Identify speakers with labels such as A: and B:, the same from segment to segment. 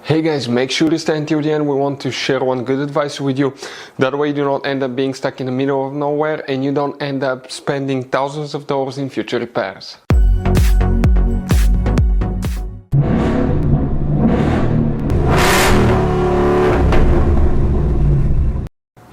A: Hey guys, make sure to stay until the end. We want to share one good advice with you. That way you do not end up being stuck in the middle of nowhere and you don't end up spending thousands of dollars in future repairs.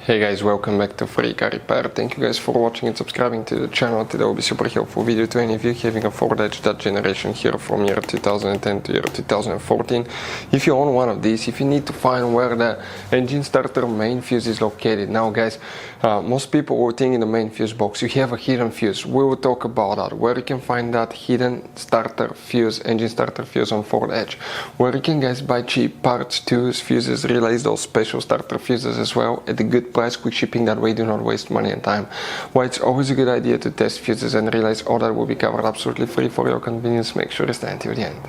A: Hey guys, welcome back to Free Car Repair. Thank you guys for watching and subscribing to the channel. Today will be super helpful video to any of you having a Ford Edge that generation here from year 2010 to year 2014. If you own one of these, if you need to find where the engine starter main fuse is located. Now guys, most people will think in the main fuse box you have a hidden fuse. We will talk about that, where you can find that hidden starter fuse, engine starter fuse on Ford Edge, where you can guys buy cheap parts, tools, fuses, relays, those special starter fuses as well at a good price, quick shipping. That way do not waste money and time. Why it's always a good idea to test fuses and relays. All that will be covered absolutely free for your convenience. Make sure to stay until the end.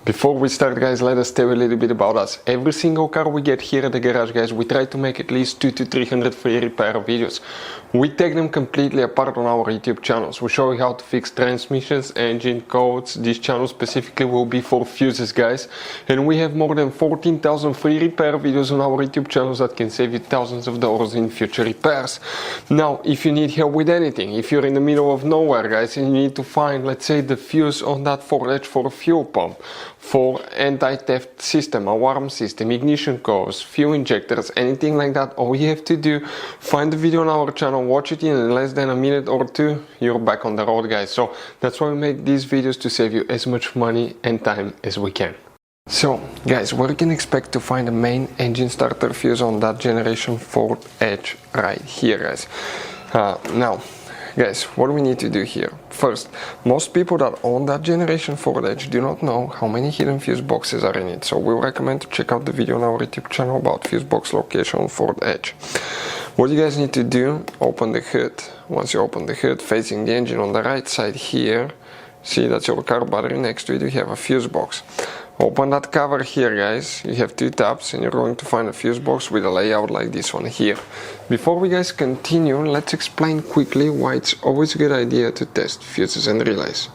A: Before we start guys, let us tell you a little bit about us. Every single car we get here at the garage guys, we try to make at least 200 to 300 free repair videos. We take them completely apart on our YouTube channels. We show you how to fix transmissions, engine codes. This channel specifically will be for fuses guys. And we have more than 14,000 free repair videos on our YouTube channels that can save you thousands of dollars in future repairs. Now, if you need help with anything, if you're in the middle of nowhere guys and you need to find, let's say, the fuse on that Ford Edge for a fuel pump, for anti-theft system, alarm system, ignition codes, fuel injectors, anything like that, all you have to do, find the video on our channel, watch it in less than a minute or two, you're back on the road guys. So that's why we make these videos, to save you as much money and time as we can. So guys, what you can expect to find the main engine starter fuse on that generation Ford Edge right here guys. Now guys, what do we need to do here? First, most people that own that generation Ford Edge do not know how many hidden fuse boxes are in it. So we recommend to check out the video on our YouTube channel about fuse box location on Ford Edge. What you guys need to do, open the hood. Once you open the hood, facing the engine on the right side here, see that's your car battery. Next to it you have a fuse box. Open that cover here guys, you have two tabs and you're going to find a fuse box with a layout like this one here. Before we guys continue, let's explain quickly why it's always a good idea to test fuses and relays.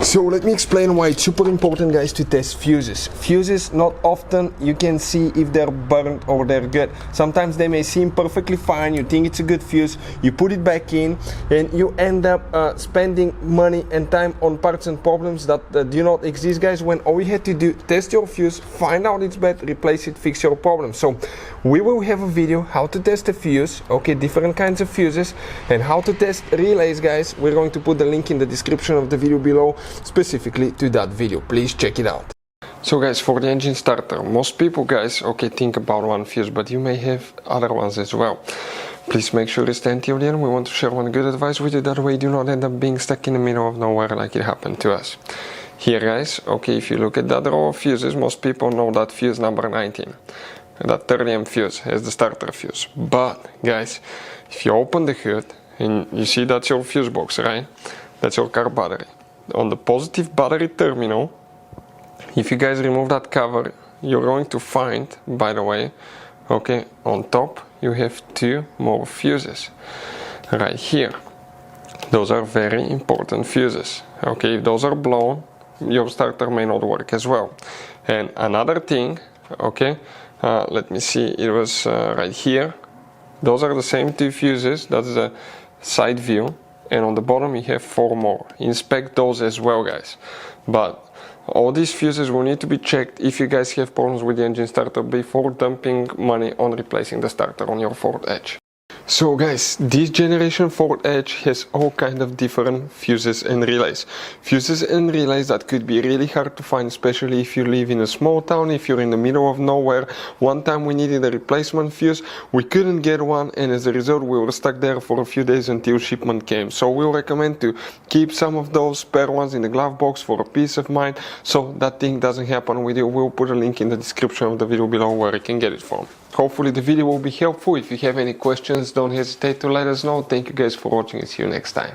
A: So let me explain why it's super important guys to test fuses. Fuses, not often you can see if they're burnt or they're good. Sometimes they may seem perfectly fine, you think it's a good fuse, you put it back in and you end up spending money and time on parts and problems that do not exist guys, when all you had to do, test your fuse, find out it's bad, replace it, fix your problem. So we will have a video how to test a fuse, okay, different kinds of fuses, and how to test relays guys. We're going to put the link in the description of the video below specifically to that video. Please check it out. So guys, for the engine starter, most people guys, okay, think about one fuse, but you may have other ones as well. Please make sure to stay until the end. We want to share one good advice with you, that way you do not end up being stuck in the middle of nowhere like it happened to us. Here guys, okay, if you look at that row of fuses, most people know that fuse number 19. That 30M fuse as the starter fuse. But guys, if you open the hood and you see that's your fuse box, right? That's your car battery. On the positive battery terminal, if you guys remove that cover, you're going to find, by the way, okay, on top you have two more fuses right here. Those are very important fuses. Okay, if those are blown, your starter may not work as well. And another thing, okay, let me see, it was right here. Those are the same two fuses. That's the side view. And on the bottom you have 4 more. Inspect those as well guys. But all these fuses will need to be checked if you guys have problems with the engine starter before dumping money on replacing the starter on your Ford Edge. So guys, this generation Ford Edge has all kind of different fuses and relays. Fuses and relays that could be really hard to find, especially if you live in a small town, if you're in the middle of nowhere. One time we needed a replacement fuse, we couldn't get one, and as a result we were stuck there for a few days until shipment came. So we'll recommend to keep some of those spare ones in the glove box for a peace of mind, so that thing doesn't happen with you. We'll put a link in the description of the video below where you can get it from. Hopefully the video will be helpful. If you have any questions, don't hesitate to let us know. Thank you guys for watching and see you next time.